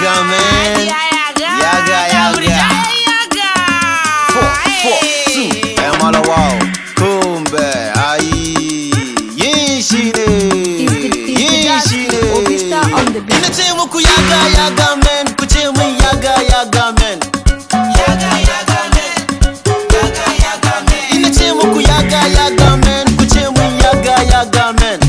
Yaga, man. Yaga. 442. I'm all wow. Kumbe, ayi. Yin shi ne. Ina ce muku yaga, man. Ku ce min yaga, man. Yaga, man. Ina ce muku yaga, man. Ku ce min yaga, man.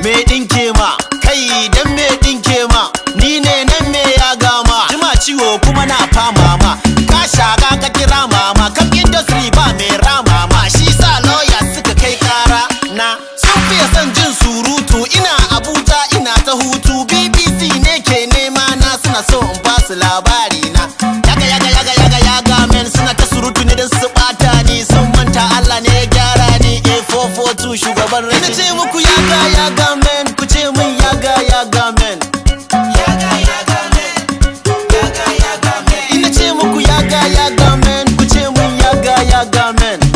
Me dinke ma kai dan me dinke ma ni ne nan me ya gama jima ciwo kuma na fama ma ka shaga ka kira mama kan industry ba me rama ma shi sa lawyer suka kai kara na sun fiye son jin surutu ina Abuja ina ta hutu BBC ne ke nema na suna so in ba su labari na yaga men suna ta surutu ne dan su bata ni sun manta Allah ne ya gyara ni 442 shugaban rai ina ce muku yaga men ku ce min yaga men ina ce muku yaga men ku ce min yaga men